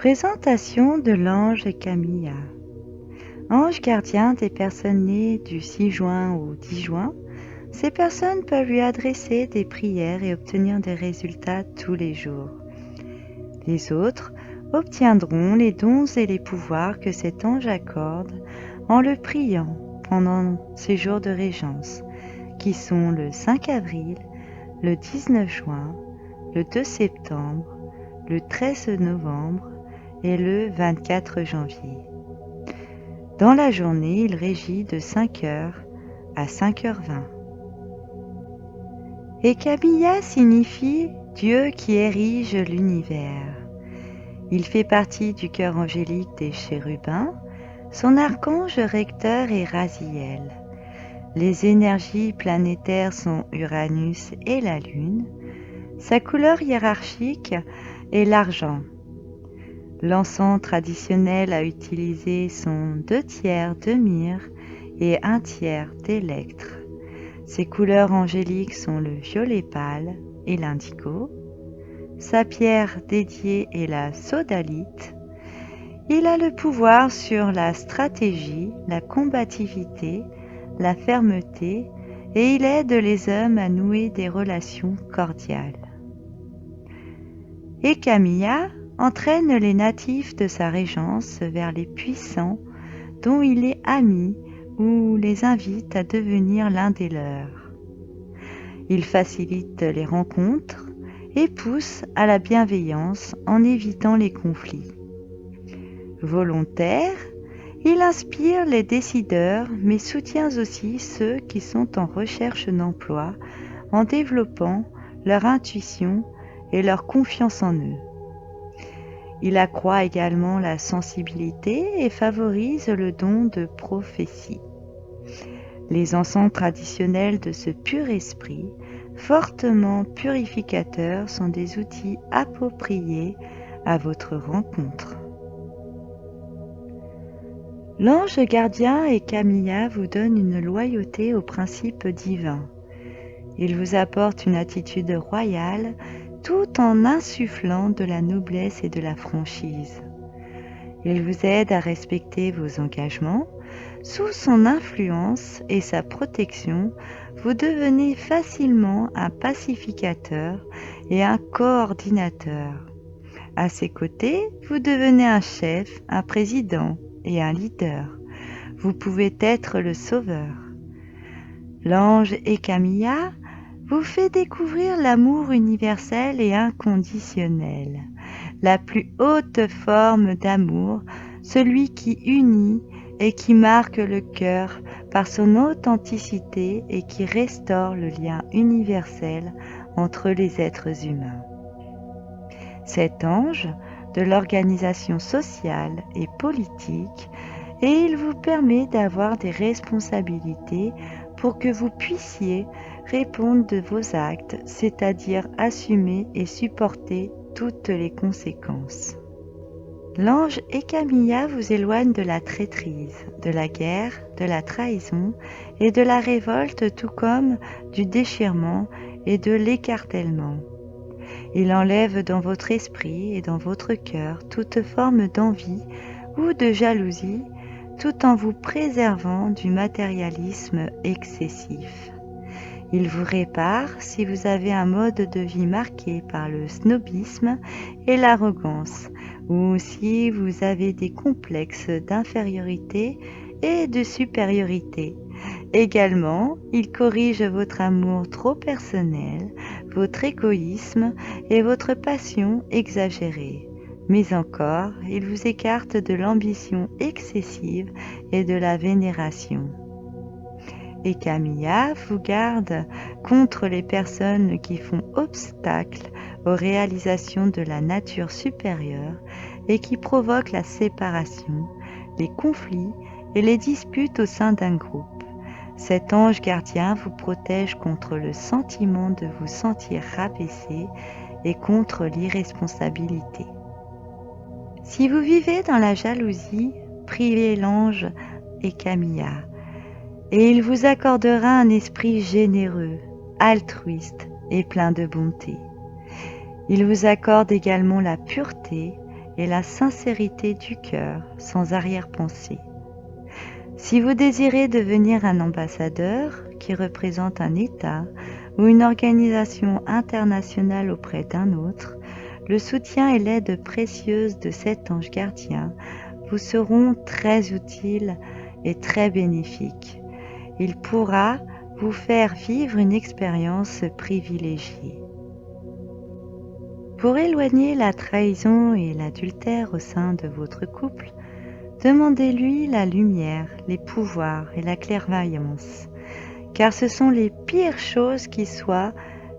Présentation de l'ange Camilla. Ange gardien des personnes nées du 6 juin au 10 juin, ces personnes peuvent lui adresser des prières et obtenir des résultats tous les jours. Les autres obtiendront les dons et les pouvoirs que cet ange accorde en le priant pendant ces jours de régence, qui sont le 5 avril, le 19 juin, le 2 septembre, le 13 novembre et le 24 janvier. Dans la journée, il régit de 5h à 5h20. Et Camilla signifie Dieu qui érige l'univers. Il fait partie du chœur angélique des chérubins. Son archange recteur est Raziel. Les énergies planétaires sont Uranus et la Lune. Sa couleur hiérarchique est l'argent. L'encens traditionnel à utiliser sont 2/3 de myrrhe et 1/3 d'électre. Ses couleurs angéliques sont le violet pâle et l'indigo. Sa pierre dédiée est la sodalite. Il a le pouvoir sur la stratégie, la combativité, la fermeté et il aide les hommes à nouer des relations cordiales. Et Camilla entraîne les natifs de sa régence vers les puissants dont il est ami ou les invite à devenir l'un des leurs. Il facilite les rencontres et pousse à la bienveillance en évitant les conflits. Volontaire, il inspire les décideurs mais soutient aussi ceux qui sont en recherche d'emploi en développant leur intuition et leur confiance en eux. Il accroît également la sensibilité et favorise le don de prophétie. Les encens traditionnels de ce pur esprit, fortement purificateurs, sont des outils appropriés à votre rencontre. L'ange gardien et Camilla vous donnent une loyauté aux principes divins. Il vous apporte une attitude royale tout en insufflant de la noblesse et de la franchise. Il vous aide à respecter vos engagements. Sous son influence et sa protection, vous devenez facilement un pacificateur et un coordinateur. À ses côtés, vous devenez un chef, un président et un leader. Vous pouvez être le sauveur. L'ange et Camilla vous fait découvrir l'amour universel et inconditionnel, la plus haute forme d'amour, celui qui unit et qui marque le cœur par son authenticité et qui restaure le lien universel entre les êtres humains. Cet ange de l'organisation sociale et politique, et il vous permet d'avoir des responsabilités pour que vous puissiez répondre de vos actes, c'est-à-dire assumer et supporter toutes les conséquences. L'ange et Camilla vous éloignent de la traîtrise, de la guerre, de la trahison et de la révolte, tout comme du déchirement et de l'écartèlement. Il enlève dans votre esprit et dans votre cœur toute forme d'envie ou de jalousie, tout en vous préservant du matérialisme excessif. Il vous répare si vous avez un mode de vie marqué par le snobisme et l'arrogance, ou si vous avez des complexes d'infériorité et de supériorité. Également, il corrige votre amour trop personnel, votre égoïsme et votre passion exagérée. Mais encore, il vous écarte de l'ambition excessive et de la vénération. Et Camilla vous garde contre les personnes qui font obstacle aux réalisations de la nature supérieure et qui provoquent la séparation, les conflits et les disputes au sein d'un groupe. Cet ange gardien vous protège contre le sentiment de vous sentir rabaissé et contre l'irresponsabilité. Si vous vivez dans la jalousie, priez l'ange et Camilla, et il vous accordera un esprit généreux, altruiste et plein de bonté. Il vous accorde également la pureté et la sincérité du cœur sans arrière-pensée. Si vous désirez devenir un ambassadeur qui représente un État ou une organisation internationale auprès d'un autre, le soutien et l'aide précieuse de cet ange gardien vous seront très utiles et très bénéfiques. Il pourra vous faire vivre une expérience privilégiée. Pour éloigner la trahison et l'adultère au sein de votre couple, demandez-lui la lumière, les pouvoirs et la clairvoyance, car ce sont les pires choses qui soient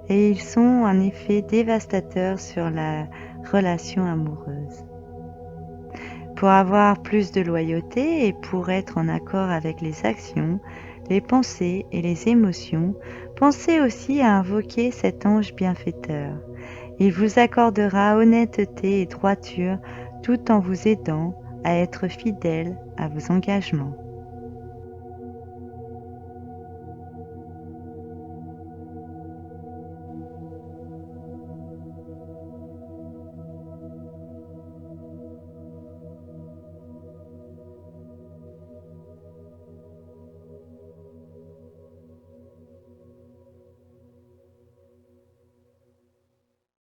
et ils sont un effet dévastateur sur la relation amoureuse. Pour avoir plus de loyauté et pour être en accord avec les actions, les pensées et les émotions, pensez aussi à invoquer cet ange bienfaiteur. Il vous accordera honnêteté et droiture tout en vous aidant à être fidèle à vos engagements.